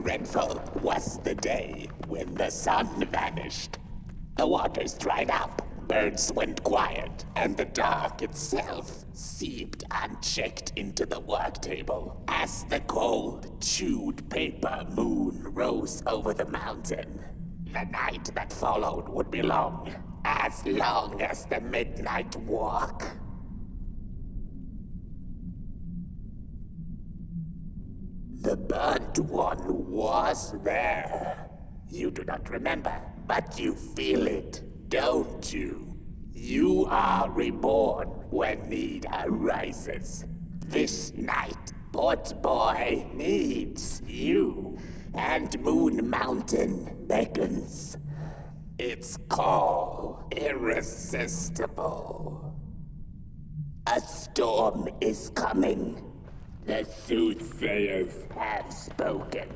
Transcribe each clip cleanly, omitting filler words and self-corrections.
dreadful was the day when the sun vanished. The waters dried up, birds went quiet, and the dark itself seeped unchecked into the work table as the cold, chewed paper moon rose over the mountain. The night that followed would be long as the midnight walk. The burnt one was there. You do not remember, but you feel it, don't you? You are reborn when need arises. This night, Port Boy needs you, and Moon Mountain beckons. Its call irresistible. A storm is coming. The soothsayers have spoken.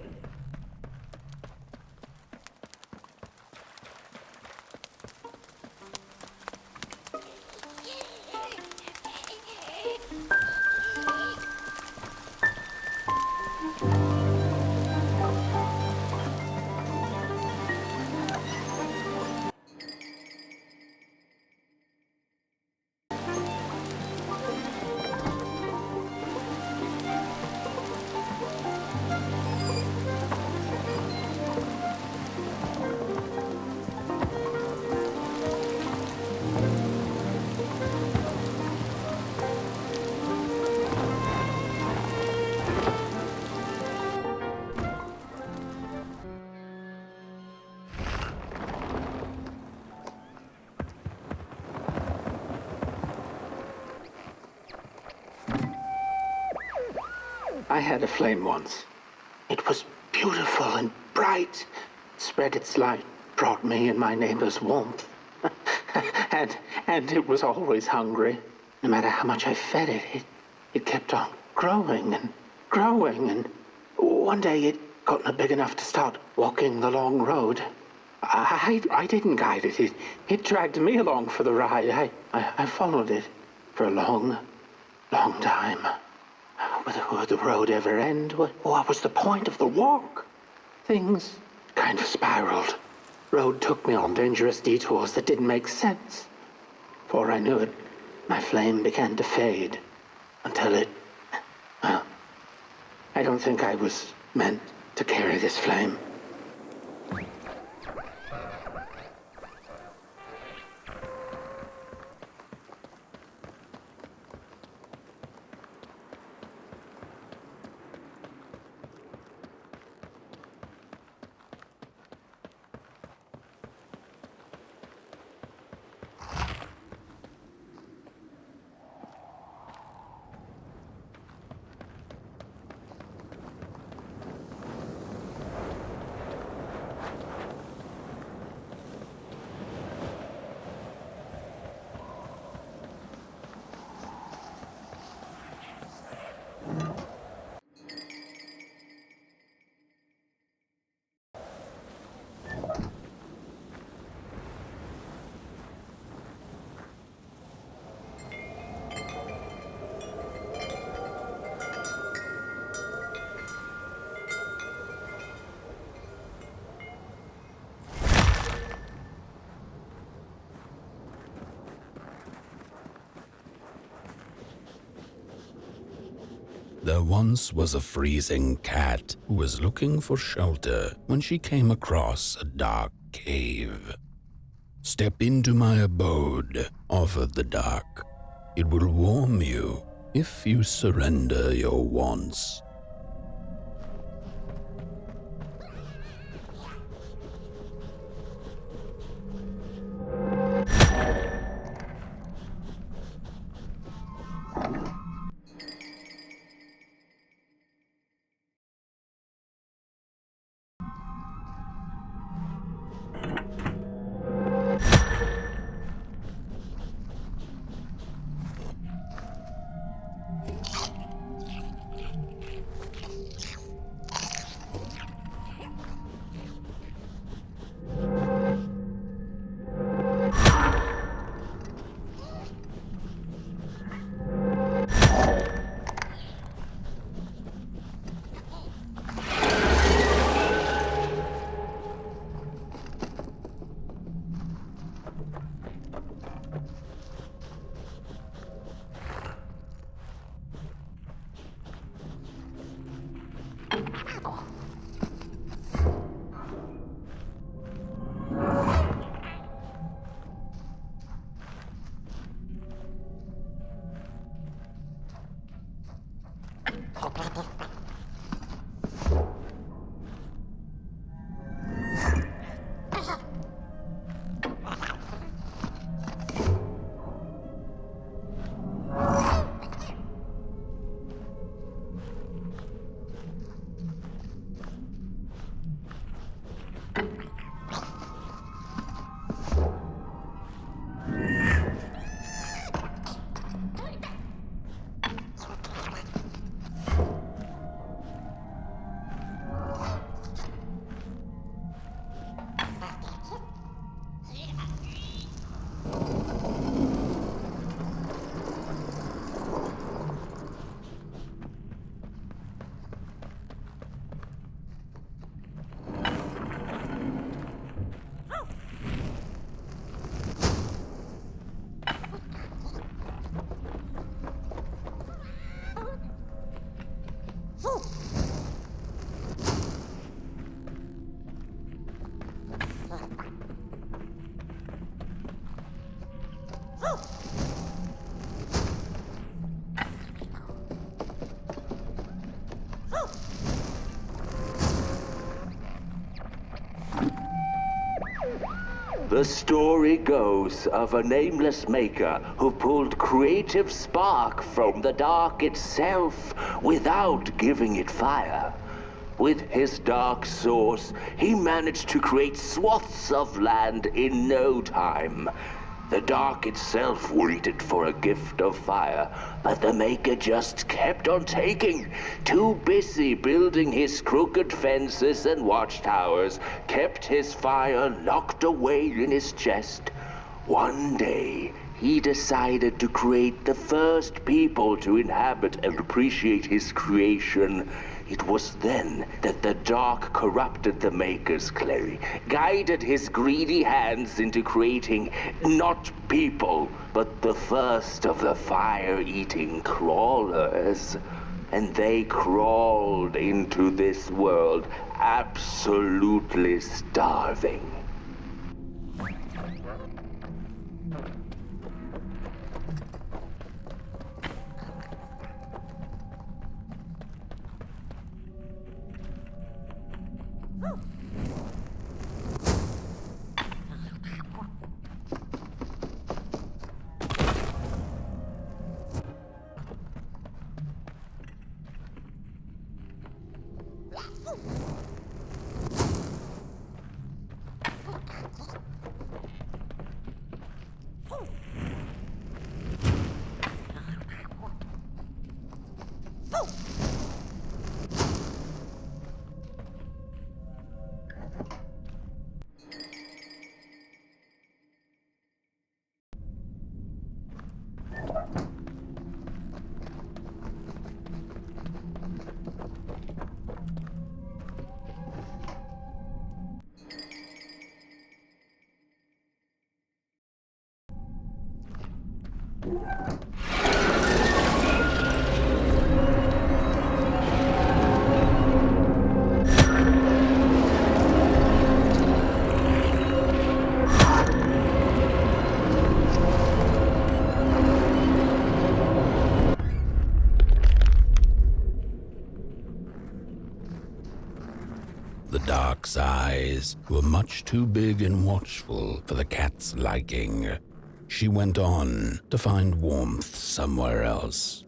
I had a flame once. It was beautiful and bright. It spread its light, brought me and my neighbors warmth. and it was always hungry. No matter how much I fed it, it kept on growing and growing. And one day it got big enough to start walking the long road. I didn't guide it. It dragged me along for the ride. I followed it for a long, long time. Would the road ever end? What was the point of the walk? Things kind of spiraled. Road took me on dangerous detours that didn't make sense. Before I knew it, my flame began to fade until well, I don't think I was meant to carry this flame. There once was a freezing cat who was looking for shelter when she came across a dark cave. "Step into my abode," offered the dark. "It will warm you if you surrender your wants." The story goes of a nameless maker who pulled creative spark from the dark itself without giving it fire. With his dark source, he managed to create swaths of land in no time. The dark itself waited for a gift of fire, but the Maker just kept on taking. Too busy building his crooked fences and watchtowers, kept his fire locked away in his chest. One day, he decided to create the first people to inhabit and appreciate his creation. It was then that the dark corrupted the Maker's clay, guided his greedy hands into creating not people, but the first of the fire-eating crawlers. And they crawled into this world absolutely starving. The dark's eyes were much too big and watchful for the cat's liking. She went on to find warmth somewhere else.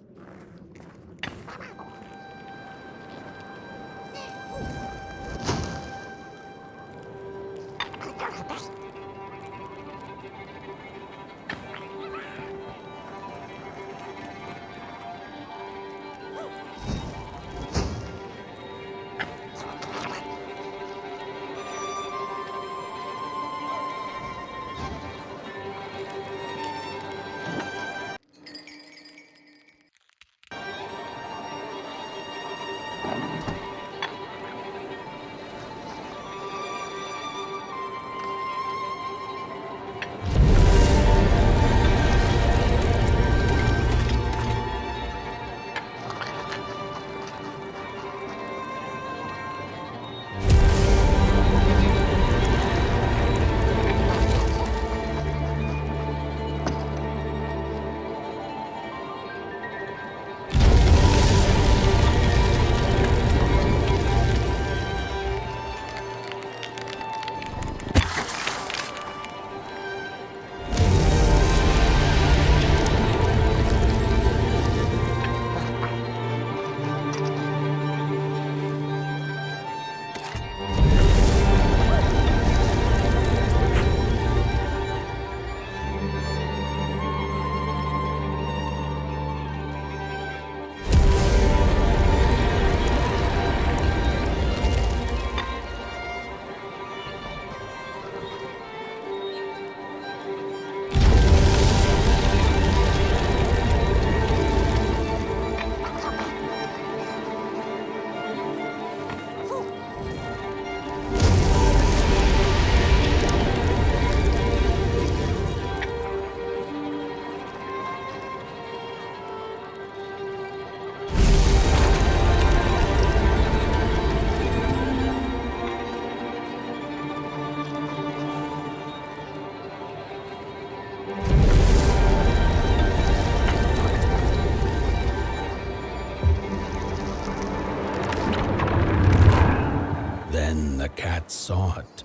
Then the cat saw it.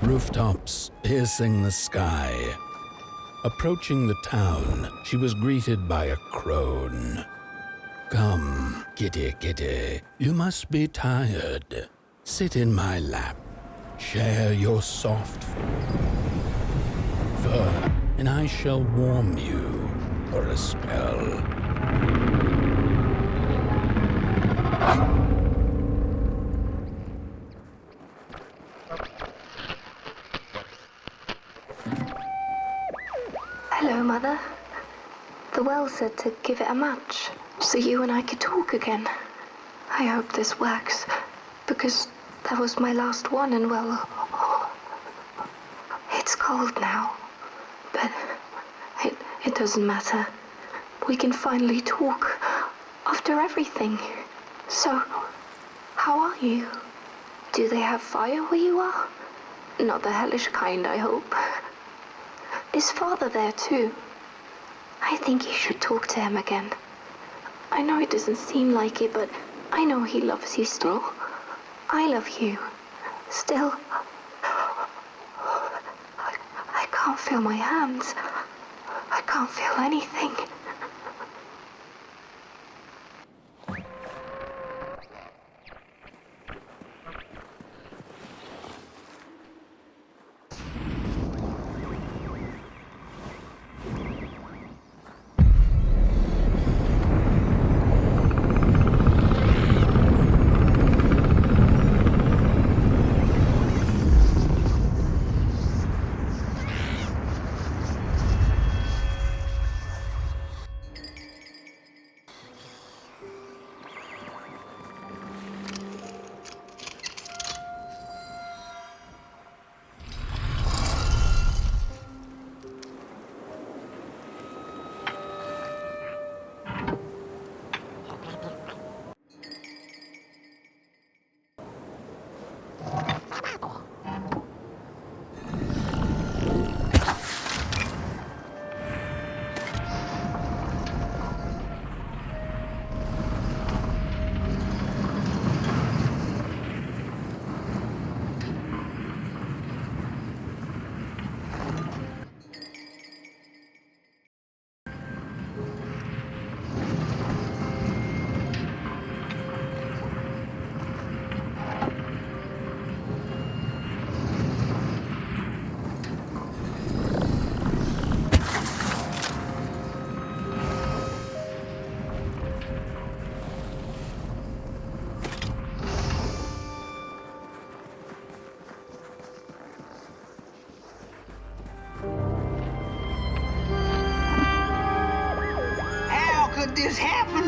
rooftops piercing the sky. Approaching the town, she was greeted by a crone. "Come, kitty, kitty, you must be tired. Sit in my lap. Share your soft fur, and I shall warm you for a spell." Hello, Mother. The well said to give it a match, so you and I could talk again. I hope this works, because that was my last one, and well, it's cold now. But it doesn't matter. We can finally talk after everything. So, how are you? Do they have fire where you are? Not the hellish kind, I hope. Is Father there too? I think you should talk to him again. I know it doesn't seem like it, but I know he loves you still. I love you. Still. I can't feel my hands. I can't feel anything. This happen?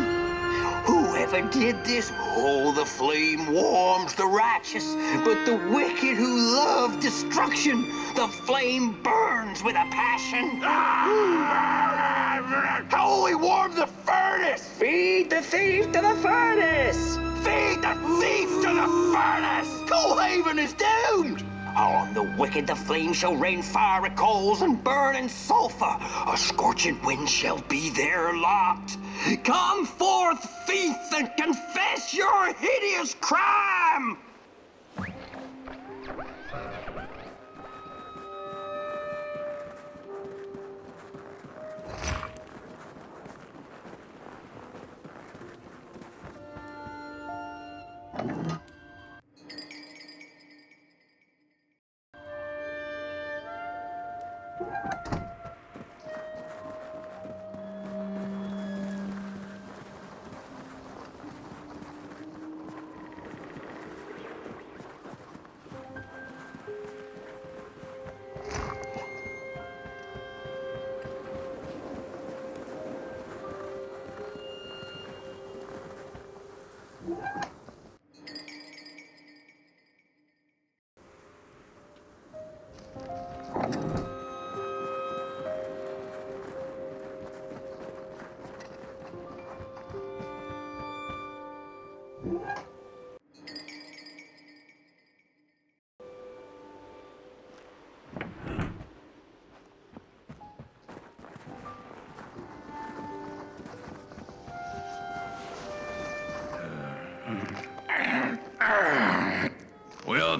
Whoever did this? Oh, the flame warms the righteous, but the wicked who love destruction, the flame burns with a passion. How will we warm the furnace? Feed the thief to the furnace! Feed the thief to the furnace! Coalhaven is doomed! On the wicked the flame shall rain fiery coals and burning sulfur. A scorching wind shall be their lot. Come forth, thief, and confess your hideous crime!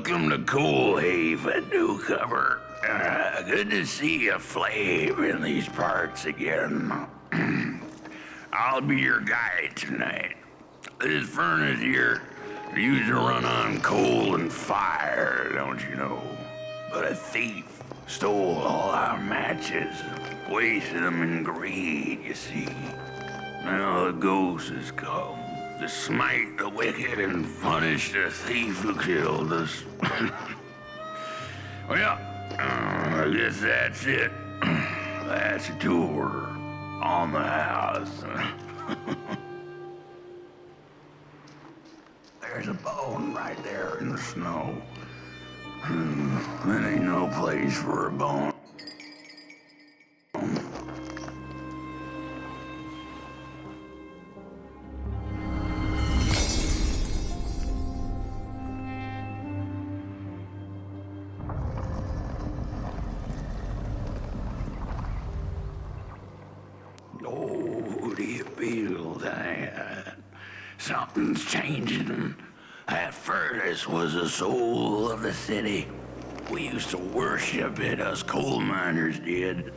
Welcome to Coalhaven, newcomer. Good to see a flame in these parts again. I'll be your guide tonight. This furnace here used to run on coal and fire, don't you know? But a thief stole all our matches, wasted them in greed, you see. Now the ghost has come to smite the wicked and punish the thief who killed us. Well, I guess that's it. That's a tour on the house. There's a bone right there in the snow. That ain't no place for a bone. Oh, do you feel that? Something's changing. That furnace was the soul of the city. We used to worship it, us coal miners did.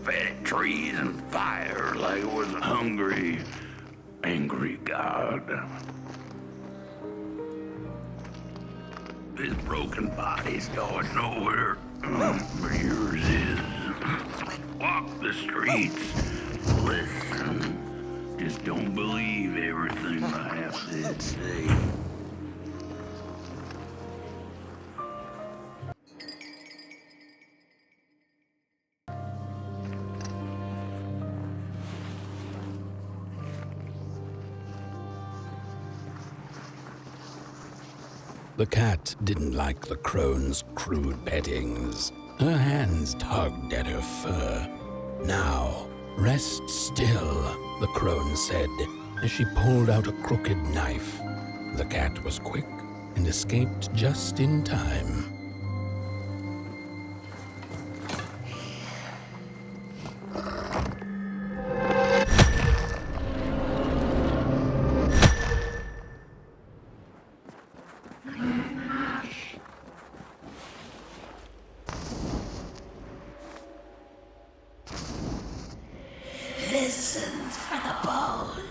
Fed it trees and fire like it was a hungry, angry god. This broken body's going nowhere. But yours is. Walk the streets. Listen. Just don't believe everything I have to say. The cat didn't like the crone's crude pettings. Her hands tugged at her fur. Now, rest still, the crone said, as she pulled out a crooked knife. The cat was quick and escaped just in time. Listen for the bone.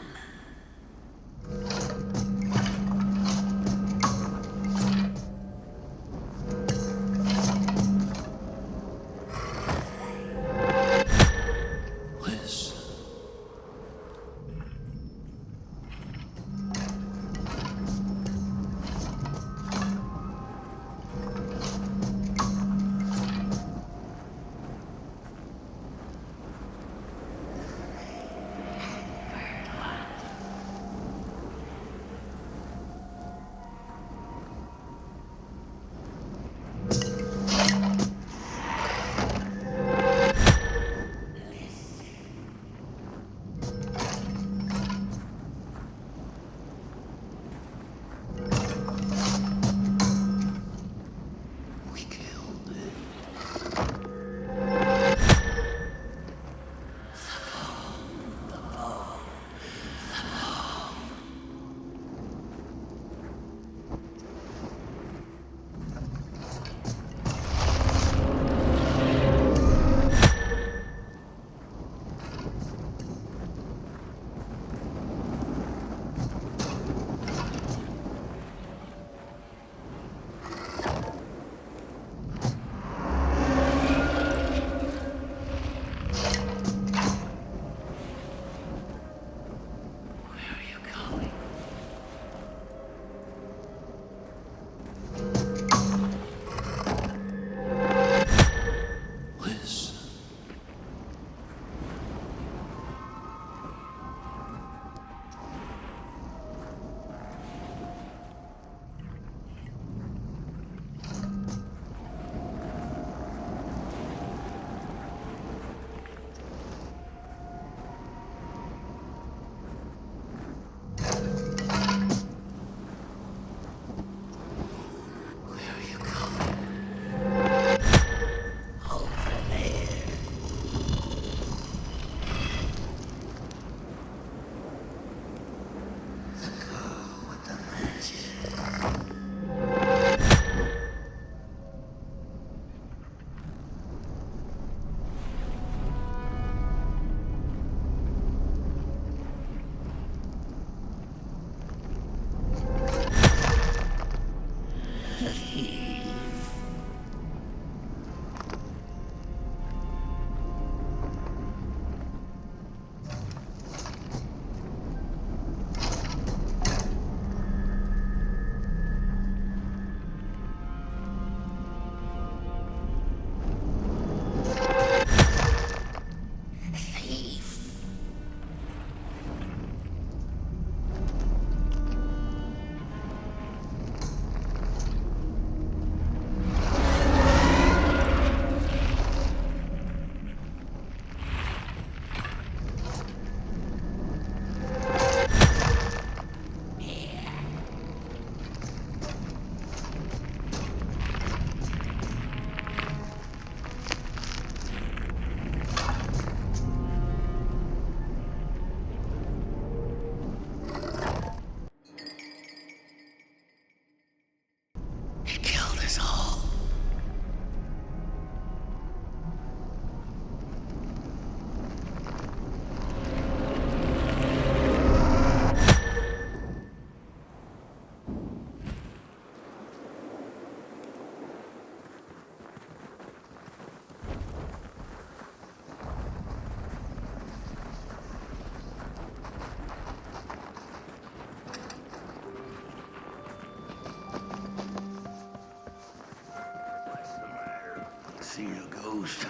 See a ghost.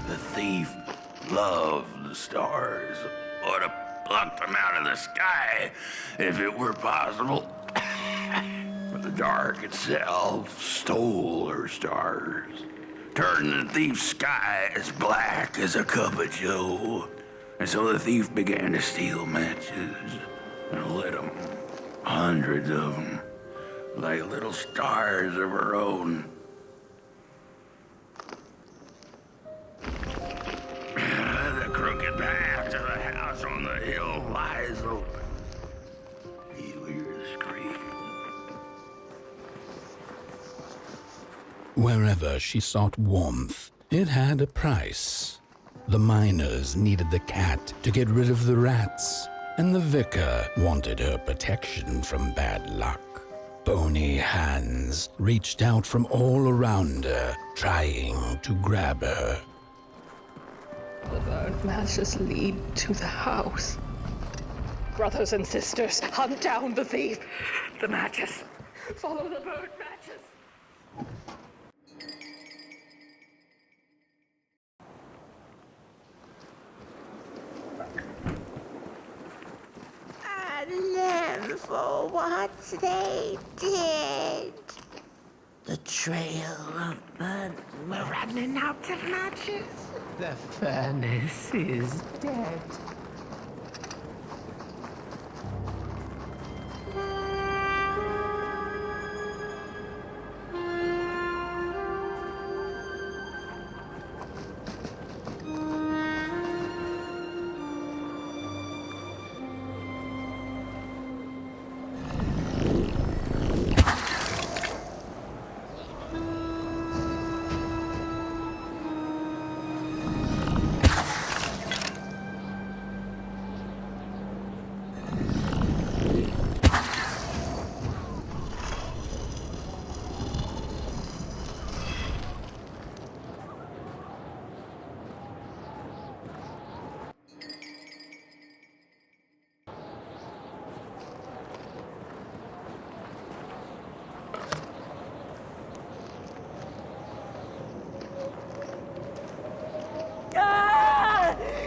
The thief loved the stars. Would have plucked them out of the sky if it were possible. But the dark itself stole her stars, turned the thief's sky as black as a cup of joe. And so the thief began to steal matches and lit them, hundreds of them, like little stars of her own. The crooked path to the house on the hill lies open. You hear the scream. Wherever she sought warmth, it had a price. The miners needed the cat to get rid of the rats, and the vicar wanted her protection from bad luck. Bony hands reached out from all around her, trying to grab her. The burnt matches lead to the house. Brothers and sisters, hunt down the thief. The matches. Follow the burnt matches. And then for what they did. The trail of blood. We're running out of matches. The furnace is dead.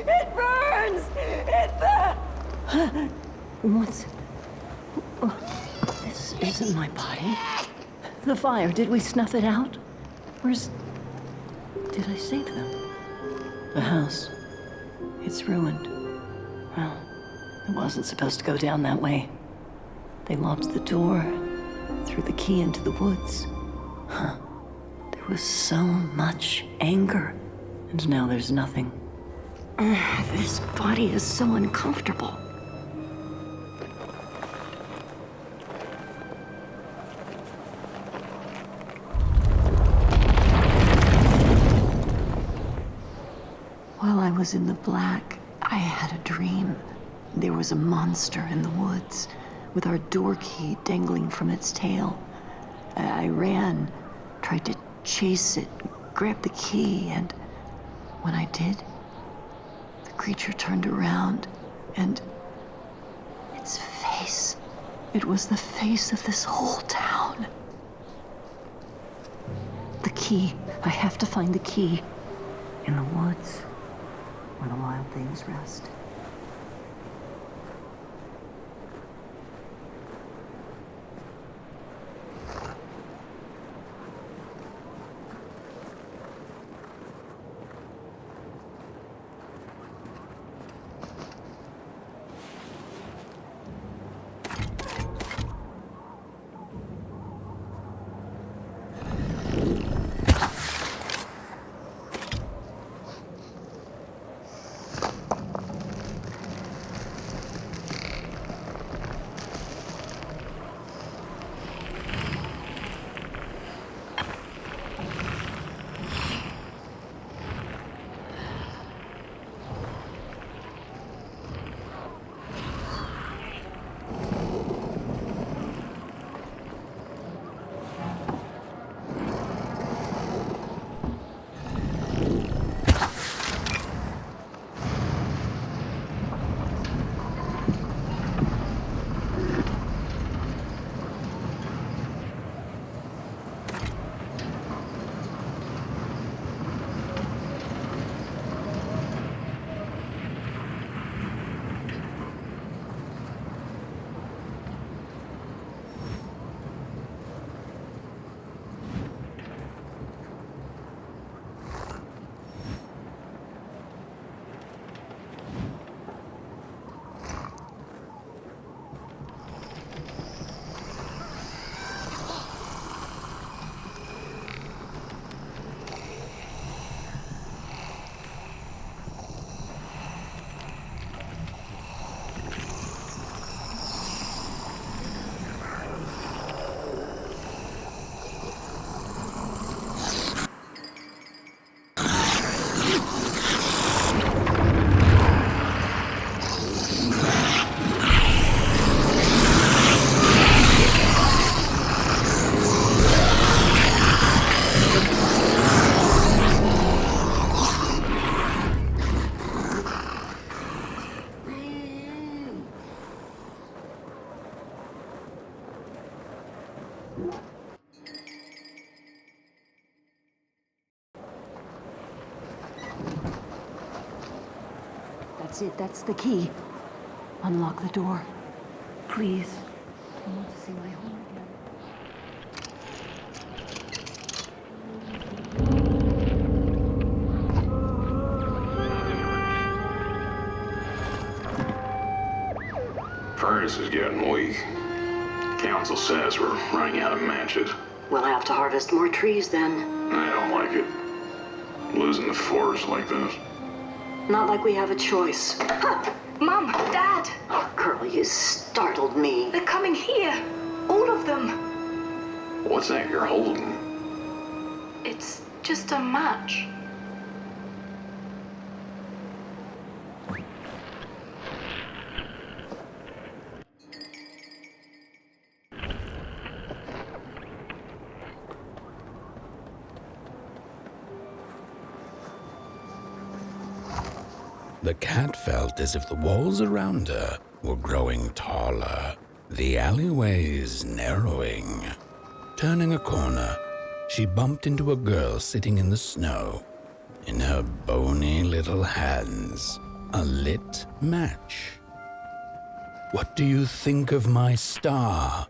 It burns! It burns! What's... This isn't my body. The fire, did we snuff it out? Where's... Did I save them? The house. It's ruined. Well, it wasn't supposed to go down that way. They locked the door, threw the key into the woods. Huh. There was so much anger, and now there's nothing. This body is so uncomfortable. was in the black, I had a dream. There was a monster in the woods, with our door key dangling from its tail. I ran, tried to chase it, grab the key, and when I did, the creature turned around, and its face, it was the face of this whole town. The key. I have to find the key. In the woods, where the wild things rest. That's it, that's the key. Unlock the door. Please. I want to see my home again. Furnace is getting weak. Council says we're running out of matches. We'll have to harvest more trees then. I don't like it. Losing the forest like this. Not like we have a choice. Mom, Dad, Oh, girl, you startled me. they're coming here. All of them. What's that you're holding? It's just a match. The cat felt as if the walls around her were growing taller, the alleyways narrowing. Turning a corner, she bumped into a girl sitting in the snow. In her bony little hands, a lit match. "What do you think of my star?"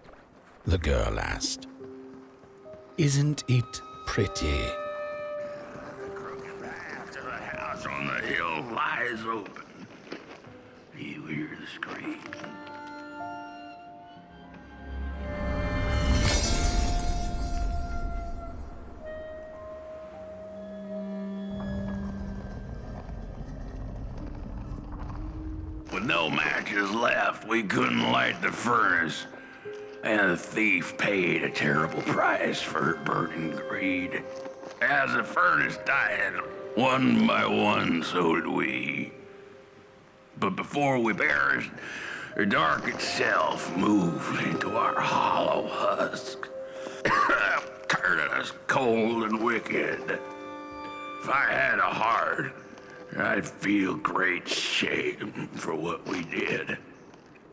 the girl asked. "Isn't it pretty?" On the hill lies open. You hear the scream. With no matches left, we couldn't light the furnace, and the thief paid a terrible price for her burning greed. As the furnace died, one by one, so did we. But before we perished, the dark itself moved into our hollow husk, turning us cold and wicked. If I had a heart, I'd feel great shame for what we did.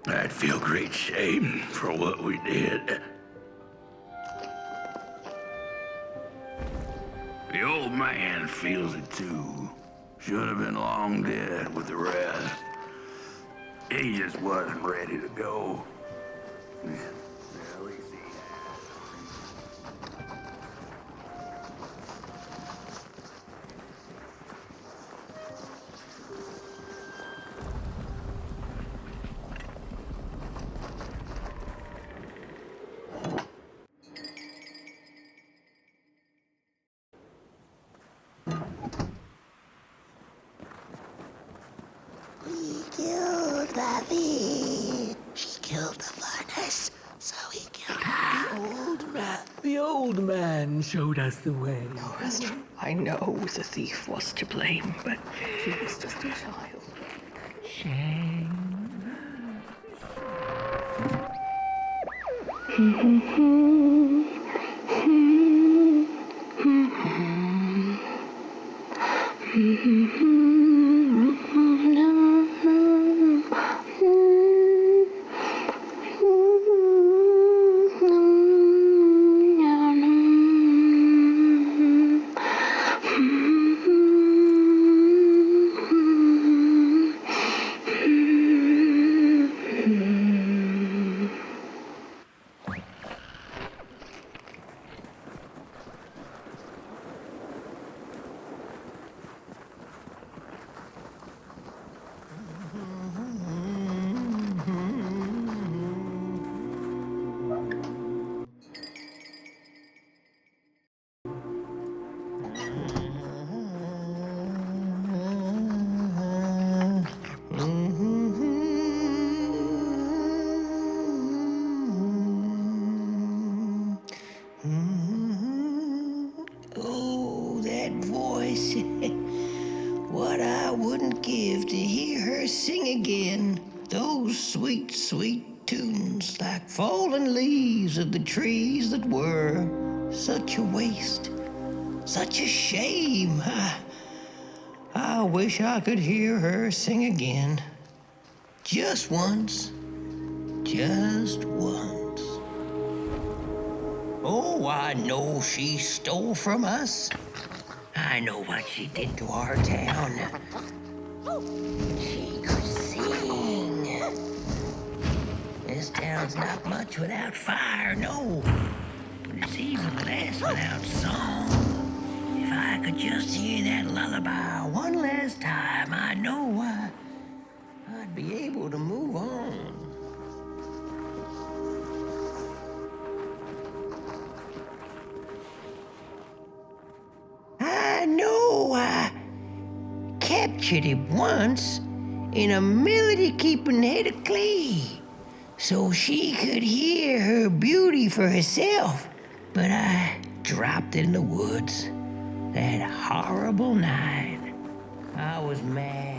I'd feel great shame for what we did. The old man feels it too. Should have been long dead with the rest. He just wasn't ready to go. We killed Buffy. She killed the furnace, so we killed her. The old man showed us the way. Oh, Esther, I know the thief was to blame, but he was just a child. Shame. Oh, that voice. What I wouldn't give to hear her sing again. Those sweet, sweet tunes like fallen leaves of the trees that were. Such a waste. Such a shame. I wish I could hear her sing again. Just once. Just once. Oh, I know she stole from us. I know what she did to our town. She could sing. This town's not much without fire, no. But it's even less without song. If I could just hear that lullaby one last time, I know I'd be able to move on. I know I captured it once in a melody-keeping head of clay so she could hear her beauty for herself. But I dropped it in the woods that horrible night. I was mad.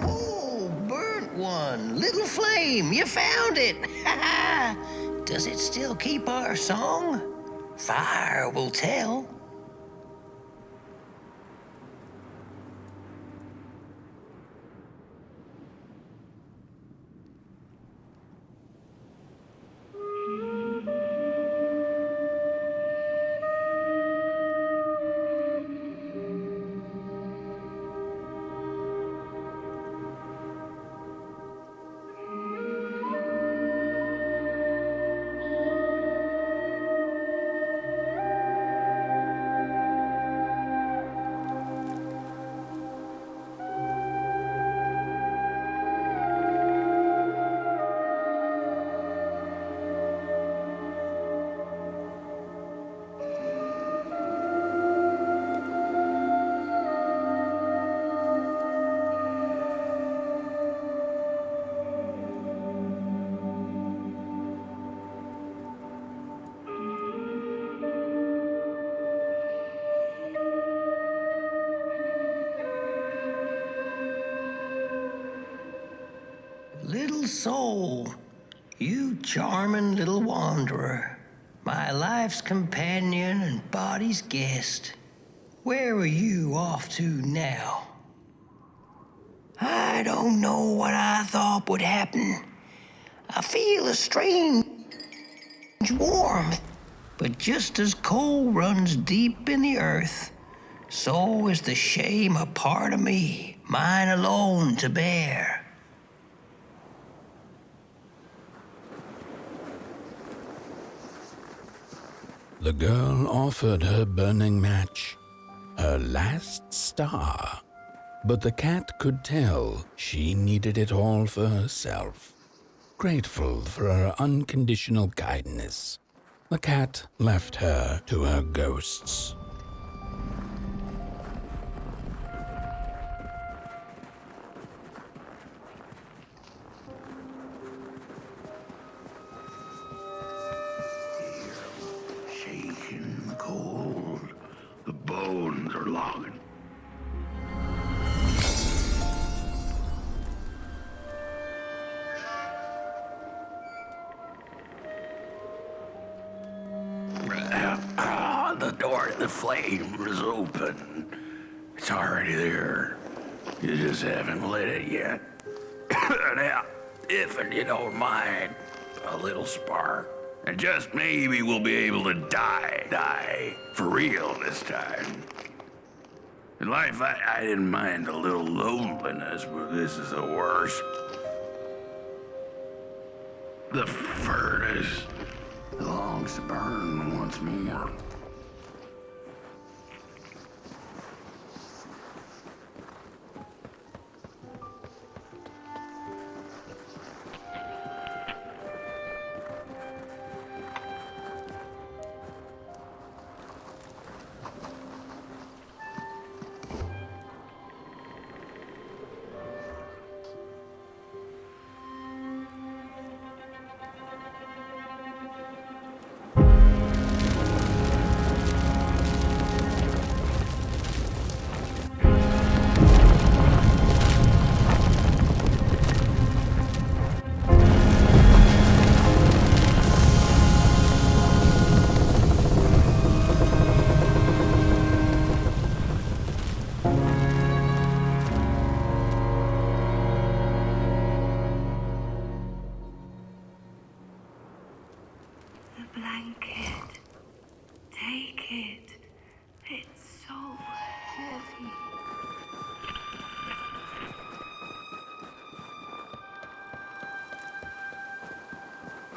Oh, burnt one. Little flame, you found it. Does it still keep our song? Fire will tell. Little soul, you charming little wanderer, my life's companion and body's guest. Where are you off to now? I don't know what I thought would happen. I feel a strange warmth, but just as coal runs deep in the earth, so is the shame a part of me, mine alone to bear. The girl offered her burning match, her last star, but the cat could tell she needed it all for herself. Grateful for her unconditional kindness, the cat left her to her ghosts. Shaking the cold, the bones are logging. The door to the flame is open. It's already there. You just haven't lit it yet. Now, if you don't mind, a little spark. And just maybe we'll be able to die for real this time. In life, I didn't mind a little loneliness, but this is the worst. The furnace longs to burn once more. Blanket. Take it. It's so heavy.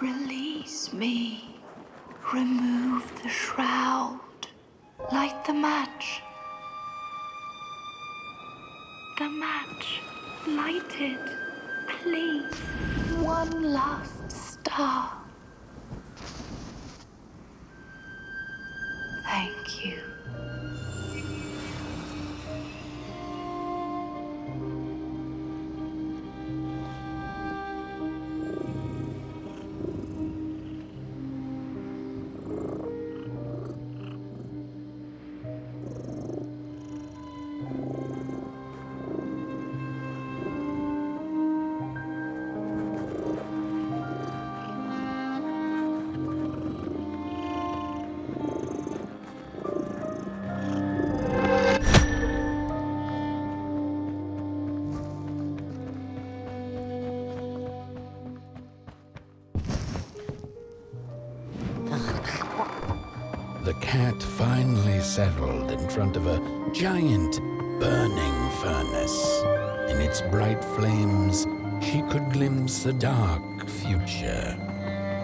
Release me. Remove the shroud. Light the match. The match. Light it, please. One last star. Thank you. The cat finally settled in front of a giant burning furnace. In its bright flames, she could glimpse a dark future.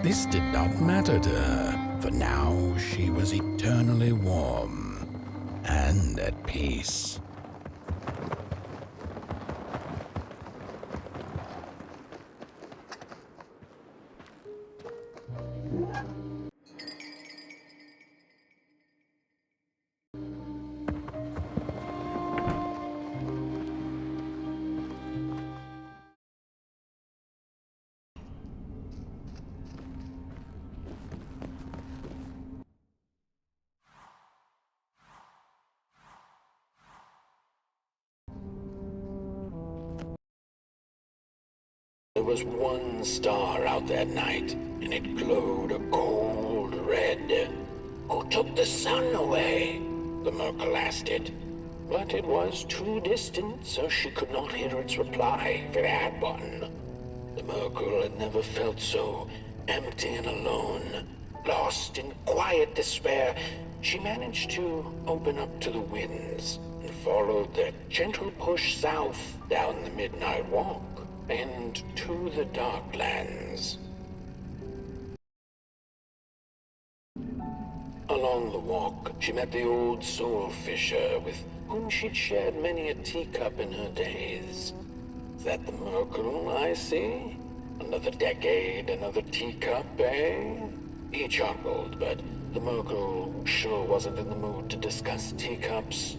This did not matter to her, for now she was eternally warm and at peace. There was one star out that night, and it glowed a cold red. Who took the sun away? The Merkel asked it. But it was too distant, so she could not hear its reply if it had one. The Merkel had never felt so empty and alone. Lost in quiet despair, she managed to open up to the winds and followed their gentle push south down the midnight walk and to the Darklands. Along the walk, she met the old soul fisher with whom she'd shared many a teacup in her days. Is that the Merkel I see? Another decade, another teacup, eh? He chuckled, but the Merkel sure wasn't in the mood to discuss teacups.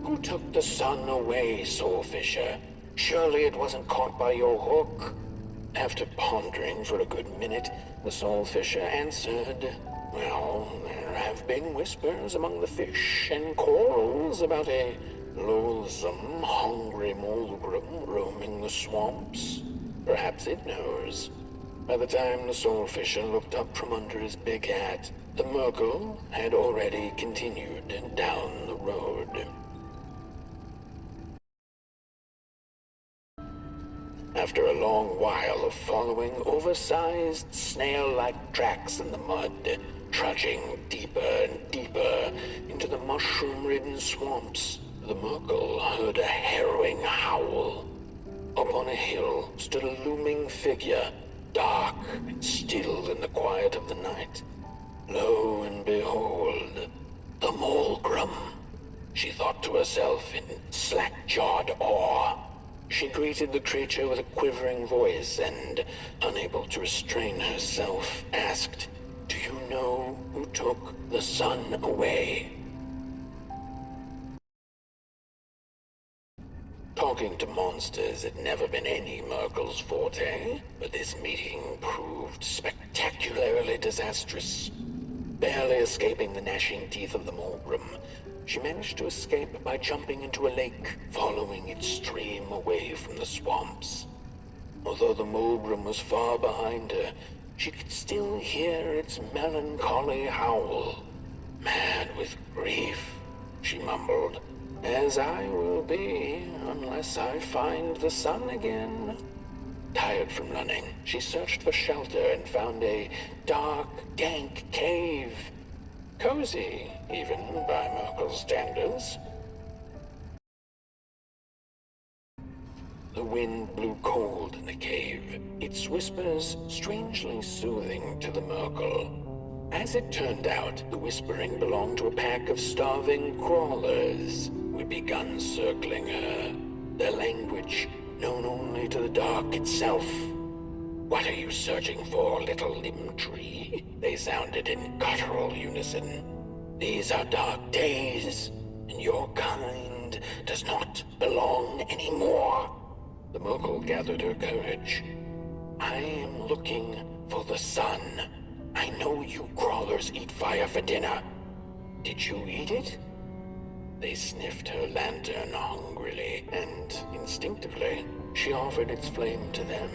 Who took the sun away, soul fisher? Surely it wasn't caught by your hook. After pondering for a good minute, the soul fisher answered, well, there have been whispers among the fish and corals about a loathsome, hungry Mulgrim roaming the swamps. Perhaps it knows. By the time the soul fisher looked up from under his big hat, the Merkel had already continued down the road. After a long while of following oversized snail-like tracks in the mud, trudging deeper and deeper into the mushroom-ridden swamps, the Merkel heard a harrowing howl. Up on a hill stood a looming figure, dark and still in the quiet of the night. Lo and behold, the Mulgrim, she thought to herself in slack-jawed awe. She greeted the creature with a quivering voice and, unable to restrain herself, asked, "Do you know who took the sun away?" Talking to monsters had never been any Merkel's forte, but this meeting proved spectacularly disastrous. Barely escaping the gnashing teeth of the Mulgrim, she managed to escape by jumping into a lake, following its stream away from the swamps. Although the Mulgrim was far behind her, she could still hear its melancholy howl. Mad with grief, she mumbled, as I will be unless I find the sun again. Tired from running, she searched for shelter and found a dark, dank cave. Cozy, even by Merkel's standards. The wind blew cold in the cave, its whispers strangely soothing to the Merkel. As it turned out, the whispering belonged to a pack of starving crawlers who had begun circling her. Their language known only to the dark itself. What are you searching for, little limb tree? They sounded in guttural unison. These are dark days, and your kind does not belong anymore. The Mogul gathered her courage. I am looking for the sun. I know you crawlers eat fire for dinner. Did you eat it? They sniffed her lantern hungrily, and instinctively, she offered its flame to them.